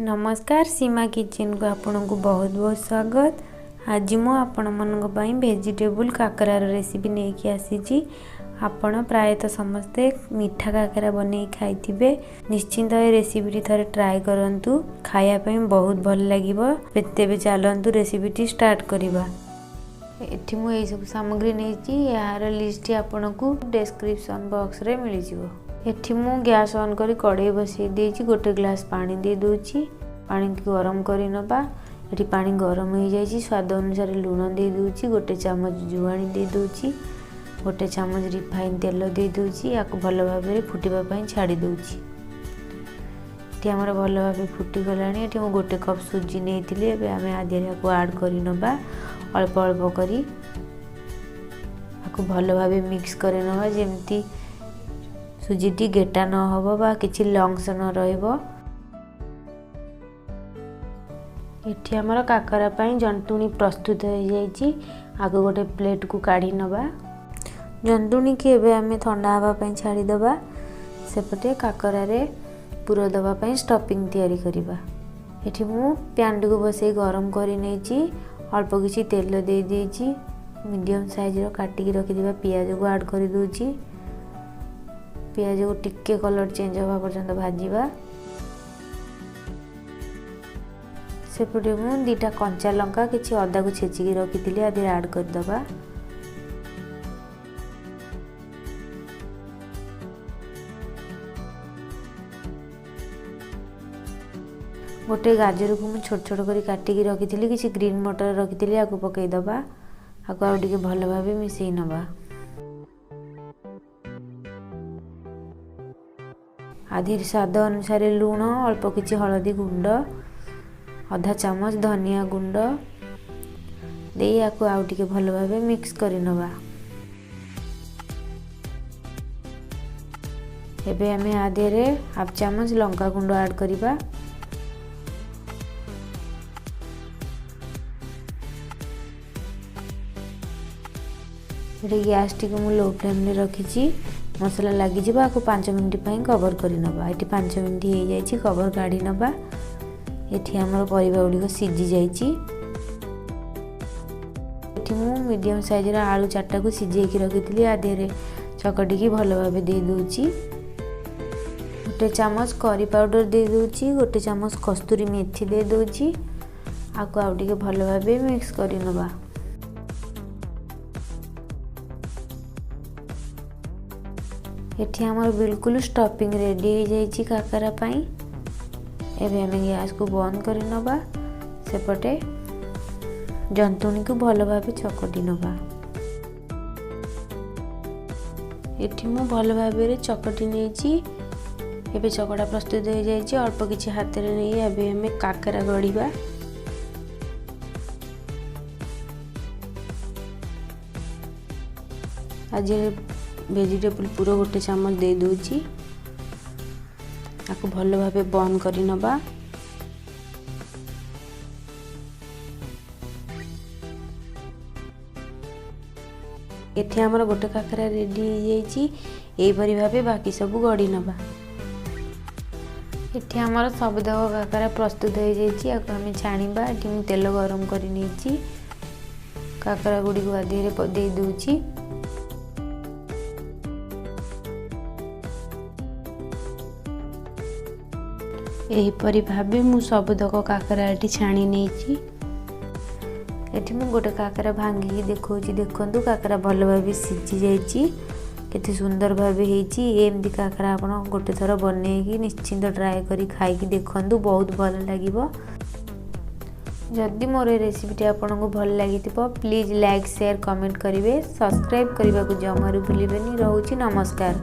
नमस्कार सीमा किचन को आपण को बहुत बहुत स्वागत। आज मु आपण मन वेजिटेबल काकरार रेसिपी नहीं आसी। आपण प्रायतः समस्ते मीठा काकरा बने खाइथिबे। निश्चिंत ए रेसिपी थरे ट्राई करंतु, खाया पे बहुत भल लागिबो। तेबे चलंतु रेसिपी स्टार्ट करिबा। एठी मु ए सब सामग्री नहीं यार लिस्ट आपण को डिस्क्रिप्शन बॉक्स रे मिल जिवो। एठी मु गैस ऑन करी कड़ाई बसई देछि। गोटे ग्लास पानी दे दोछि। पानी गरम करी नबा। एठी पानी गरम हो जाइछि। स्वाद अनुसार लूण दे दोछि। गोटे चम्मच जुआणी दे दोछि। गोटे चम्मच रिफाइन तेल दे दोछि। याको भल भाबरे फुटिबा पई छाडी दोछि। एठी हमर भल भाबे फुटी गलानी। एठी मु गोटे कप सुजी नेइथिले। एबे हमें आदिरे को ऐड करी नबा। अल्प अल्प करी याको भल भाबे मिक्स करे नबा, जेमती सुजीटी गेटा न होबो बा किछि लंग्स न रहइबो। एठी हमर काकरा पई जंतुणी प्रस्तुत हो जाइछि। आगो गोटे प्लेट को काढी नबा। जंतुणी के एबे हमें ठंडा हवा पई छाडी दबा। सेपटे काकरा रे पुरो दबा पई स्टफिंग तयारी करिबा। एठी मु पैन को बसई गरम करी नेछि। अल्प किछि तेल दे देछि। मीडियम साइज रो काटी के रखि दिबा प्याज को ऐड करि दोछि। प्याज को टिके कलर चेंज होगा पर्यंत भाजीबा। सेपटे मु दीटा कंचा लंका किछि अदा को छेचिकी रखिथिली आदि ऐड कर दबा। गोटे गाजर को मु छोट छोट करी काटी की रखिथिली। किछि ग्रीन मटर रखिथिली आको पकई दबा। आको आ टिके भल भाबे मिसई नबा। आधि स्वाद अनुसार लूण, अल्प किछि हलदी गुंड, आधा चम्मच धनिया गुंड दे याको आउ टिके भल भाबे मिक्स करि नबा। एबे हमें आधेरे हाफ चम्मच लंका गुंड ऐड करिबा। एटे गैस टी को मु लो फ्लेम रे रखिछि। मसला लगी जावा को 5 मिनट पई कवर करि नबा। एठी 5 मिनट हे जाइछि। कवर काढी नबा। एठी हमर परिबा गुडी को सिझी जाइछि। एठी मु मीडियम साइज रा आलू 4टा को सिझे की रखिथिली। आधेरे चकटी की भल भाबे दे दोछि। गोटे चम्मच करी पाउडर दे दोछि। गोटे चम्मच कस्तूरी मेथी दे दोछि। आको आउ टिके भल भाबे मिक्स करि नबा। एठी हमर बिल्कुल स्टफिंग रेडी हो जाइछि काकरा पई। एबे हमें गैस को बंद करि नबा। सेपटे जंतुणी को भल भाबे चकटी नबा। एठी मु भल भाबे रे चकटी नेछि। एबे चकटा प्रस्तुत हो जाइछि। अल्प किछि हाथ रे नै एबे हमें काकरा गड़ीबा। आज वेजिटेबल पूरा गोटे चम्मच दे दोछि। आको भल भाबे बंद करि नबा। एठी हमर गोटे काकरा रेडी हो जाइछि। एई परि भाबे बाकी सब गड़ी नबा। एठी हमर सब दक काकरा प्रस्तुत हो जाइछि। आको हमें छाणीबा। एठी मु तेल गरम करि नेछि। काकरा गुडी को आधे रे दे दोछि। एहीपरि भाबे मु सबुदक काकरा एठी छाणी नेछि। एठी मु गोटे काकरा भांगी देखौछि। देखंतु काकरा भल भाबे सिझी जाइछि। केते सुंदर भाबे हेछि। एमदी काकरा आपण गोटे थर बनेकी निश्चिंत ट्राई करी खाई की देखंतु, बहुत भल लागिबो। जदि मोर रेसिपीटी आपण को भल लागितिबो प्लीज लाइक शेयर कमेंट करिवे। सब्सक्राइब करबा को जमारू भूलिबेनी। रहउछि नमस्कार।